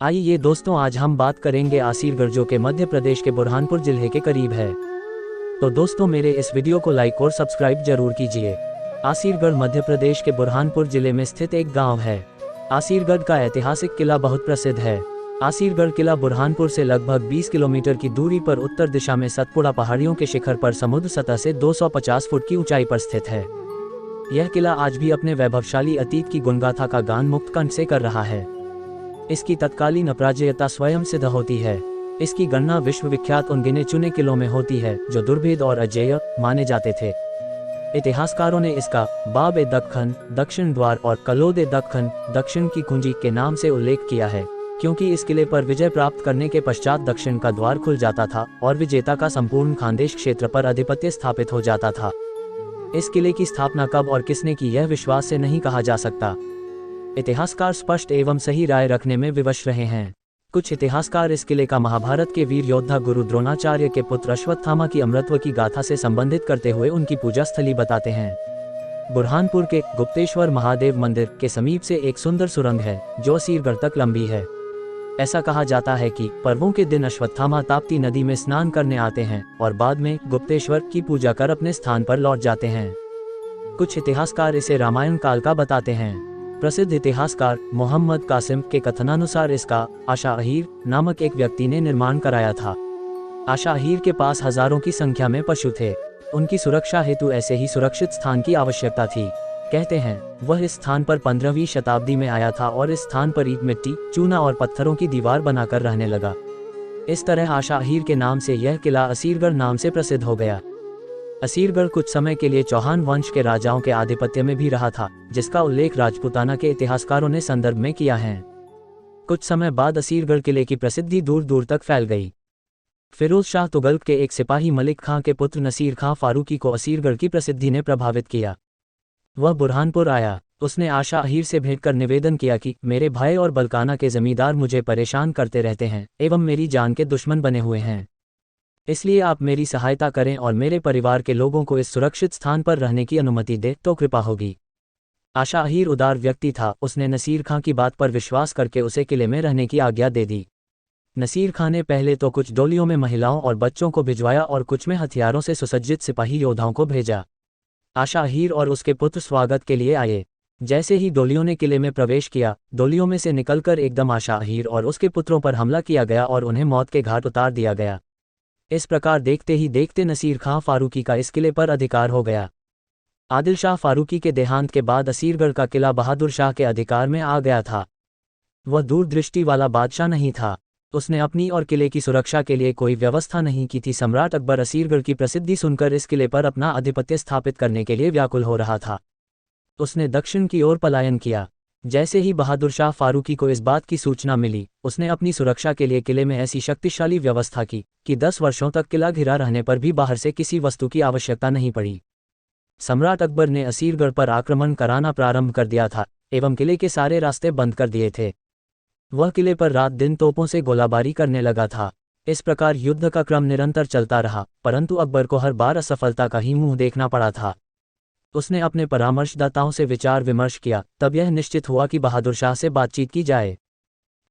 आइए दोस्तों, आज हम बात करेंगे आसीरगढ़, जो के मध्य प्रदेश के बुरहानपुर जिले के करीब है। तो दोस्तों, मेरे इस वीडियो को लाइक और सब्सक्राइब जरूर कीजिए। आसीरगढ़ मध्य प्रदेश के बुरहानपुर जिले में स्थित एक गांव है। आसीरगढ़ का ऐतिहासिक किला बहुत प्रसिद्ध है। आसीरगढ़ किला बुरहानपुर से लगभग 20 किलोमीटर की दूरी पर उत्तर दिशा में सतपुड़ा पहाड़ियों के शिखर पर समुद्र सतह से 250 फुट की ऊंचाई पर स्थित है। यह किला आज भी अपने वैभवशाली अतीत की गुणगाथा का गान मुक्त कंठ से कर रहा है। इसकी तत्कालीन अपराजेयता स्वयं सिद्ध होती है। इसकी गणना विश्व विख्यात उन गिने चुने किलों में होती है जो दुर्भेद और अजेय माने जाते थे। इतिहासकारों ने इसका बाब ए दक्खन दक्षिण द्वार और कलोद ए दक्खन दक्षिण की कुंजी के नाम से उल्लेख किया है, क्योंकि इस किले पर विजय प्राप्त करने के पश्चात दक्षिण का द्वार खुल जाता था और विजेता का संपूर्ण खानदेश क्षेत्र पर आधिपत्य स्थापित हो जाता था। इस किले की स्थापना कब और किसने की, यह विश्वास से नहीं कहा जा सकता। इतिहासकार स्पष्ट एवं सही राय रखने में विवश रहे हैं। कुछ इतिहासकार इस किले का महाभारत के वीर योद्धा गुरु द्रोणाचार्य के पुत्र अश्वत्थामा की अमरत्व की गाथा से संबंधित करते हुए उनकी पूजा स्थली बताते हैं। बुरहानपुर के गुप्तेश्वर महादेव मंदिर के समीप से एक सुंदर सुरंग है जो आसीरगढ़ तक लंबी है। ऐसा कहा जाता है कि पर्वों के दिन अश्वत्थामा ताप्ती नदी में स्नान करने आते हैं और बाद में गुप्तेश्वर की पूजा कर अपने स्थान पर लौट जाते हैं। कुछ इतिहासकार इसे रामायण काल का बताते हैं। प्रसिद्ध इतिहासकार मोहम्मद कासिम के कथनानुसार इसका आशा अहीर नामक एक व्यक्ति ने निर्माण कराया था। आशा अहीर के पास हजारों की संख्या में पशु थे। उनकी सुरक्षा हेतु ऐसे ही सुरक्षित स्थान की आवश्यकता थी। कहते हैं वह इस स्थान पर 15वीं शताब्दी में आया था और इस स्थान पर ईंट मिट्टी चूना और पत्थरों की दीवार बनाकर रहने लगा। इस तरह आशा अहीर के नाम से यह किला आसीरगढ़ नाम से प्रसिद्ध हो गया। आसीरगढ़ कुछ समय के लिए चौहान वंश के राजाओं के आधिपत्य में भी रहा था, जिसका उल्लेख राजपूताना के इतिहासकारों ने संदर्भ में किया है। कुछ समय बाद आसीरगढ़ किले की प्रसिद्धि दूर दूर तक फैल गई। फिरोज शाह तुगलक के एक सिपाही मलिक खां के पुत्र नसीर खां फारूकी को आसीरगढ़ की प्रसिद्धि ने प्रभावित किया। वह बुरहानपुर आया। उसने आशा अहीर से भेंट कर निवेदन किया कि मेरे भाई और बलकाना के जमींदार मुझे परेशान करते रहते हैं एवं मेरी जान के दुश्मन बने हुए हैं, इसलिए आप मेरी सहायता करें और मेरे परिवार के लोगों को इस सुरक्षित स्थान पर रहने की अनुमति दे तो कृपा होगी। आशा अहीर उदार व्यक्ति था। उसने नसीर खां की बात पर विश्वास करके उसे किले में रहने की आज्ञा दे दी। नसीर खां ने पहले तो कुछ डोलियों में महिलाओं और बच्चों को भिजवाया और कुछ में हथियारों से सुसज्जित सिपाही योद्धाओं को भेजा। आशा अहीर और उसके पुत्र स्वागत के लिए आए। जैसे ही डोलियों ने किले में प्रवेश किया, डोलियों में से निकलकर एकदम आशा अहीर और उसके पुत्रों पर हमला किया गया और उन्हें मौत के घाट उतार दिया गया। इस प्रकार देखते ही देखते नसीर खां फारूकी का इस किले पर अधिकार हो गया। आदिल शाह फारूकी के देहांत के बाद आसीरगढ़ का किला बहादुर शाह के अधिकार में आ गया था। वह दूरदृष्टि वाला बादशाह नहीं था। उसने अपनी और किले की सुरक्षा के लिए कोई व्यवस्था नहीं की थी। सम्राट अकबर आसीरगढ़ की प्रसिद्धि सुनकर इस किले पर अपना आधिपत्य स्थापित करने के लिए व्याकुल हो रहा था। उसने दक्षिण की ओर पलायन किया। जैसे ही बहादुर शाह फारूकी को इस बात की सूचना मिली, उसने अपनी सुरक्षा के लिए किले में ऐसी शक्तिशाली व्यवस्था की कि 10 वर्षों तक किला घिरा रहने पर भी बाहर से किसी वस्तु की आवश्यकता नहीं पड़ी। सम्राट अकबर ने आसीरगढ़ पर आक्रमण कराना प्रारंभ कर दिया था एवं किले के सारे रास्ते बंद कर दिए थे। वह किले पर रात दिन तोपों से गोलाबारी करने लगा था। इस प्रकार युद्ध का क्रम निरंतर चलता रहा, परंतु अकबर को हर बार असफलता का ही मुंह देखना पड़ा था। उसने अपने परामर्शदाताओं से विचार विमर्श किया, तब यह निश्चित हुआ कि बहादुर शाह से बातचीत की जाए।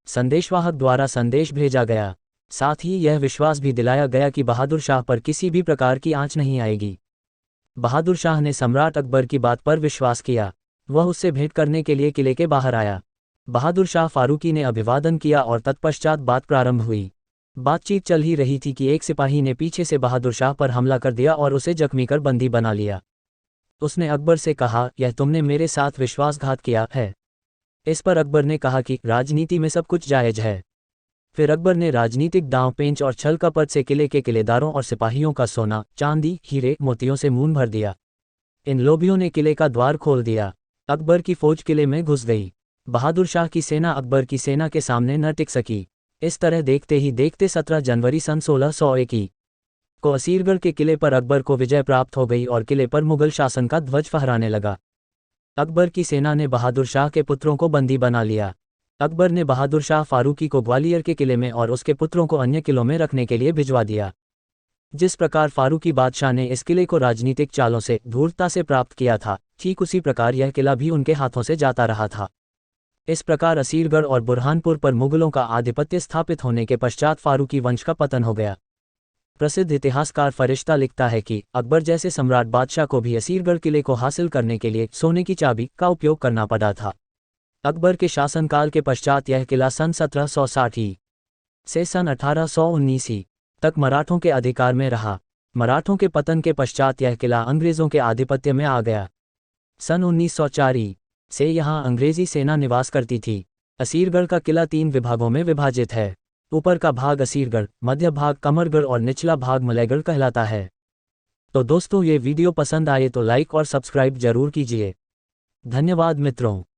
संदेशवाहक द्वारा संदेश भेजा गया। साथ ही यह विश्वास भी दिलाया गया कि बहादुर शाह पर किसी भी प्रकार की आंच नहीं आएगी। बहादुर शाह ने सम्राट अकबर की बात पर विश्वास किया। वह उससे भेंट करने के लिए किले के बाहर आया। बहादुर शाह फारूकी ने अभिवादन किया और तत्पश्चात बात प्रारंभ हुई। बातचीत चल ही रही थी कि एक सिपाही ने पीछे से बहादुर शाह पर हमला कर दिया और उसे जख्मी कर बंदी बना लिया। उसने अकबर से कहा, यह तुमने मेरे साथ विश्वासघात किया है। इस पर अकबर ने कहा कि राजनीति में सब कुछ जायज है। फिर अकबर ने राजनीतिक दांव पेंच और छल कपट से किले के किलेदारों और सिपाहियों का सोना चांदी हीरे मोतियों से मून भर दिया। इन लोभियों ने किले का द्वार खोल दिया। अकबर की फौज किले में घुस गई। बहादुर शाह की सेना अकबर की सेना के सामने न टिक सकी। इस तरह देखते ही देखते 17 जनवरी सन 1601 को आसीरगढ़ के किले पर अकबर को विजय प्राप्त हो गई और किले पर मुगल शासन का ध्वज फहराने लगा। अकबर की सेना ने बहादुर शाह के पुत्रों को बंदी बना लिया। अकबर ने बहादुर शाह फारूकी को ग्वालियर के किले में और उसके पुत्रों को अन्य किलों में रखने के लिए भिजवा दिया। जिस प्रकार फारूकी बादशाह ने इस किले को राजनीतिक चालों से धूर्तता से प्राप्त किया था, ठीक उसी प्रकार यह किला भी उनके हाथों से जाता रहा था। इस प्रकार असीरगढ़ और बुरहानपुर पर मुगलों का आधिपत्य स्थापित होने के पश्चात फारूकी वंश का पतन हो गया। प्रसिद्ध इतिहासकार फरिश्ता लिखता है कि अकबर जैसे सम्राट बादशाह को भी असीरगढ़ किले को हासिल करने के लिए सोने की चाबी का उपयोग करना पड़ा था। अकबर के शासनकाल के पश्चात यह किला सन 1760 से सन 1819 तक मराठों के अधिकार में रहा। मराठों के पतन के पश्चात यह किला अंग्रेजों के आधिपत्य में आ गया। सन 1904 से यहाँ अंग्रेजी सेना निवास करती थी। असीरगढ़ का किला 3 विभागों में विभाजित है। ऊपर का भाग असीरगढ़, मध्य भाग कमरगढ़ और निचला भाग मलयगढ़ कहलाता है। तो दोस्तों, ये वीडियो पसंद आए तो लाइक और सब्सक्राइब जरूर कीजिए। धन्यवाद मित्रों।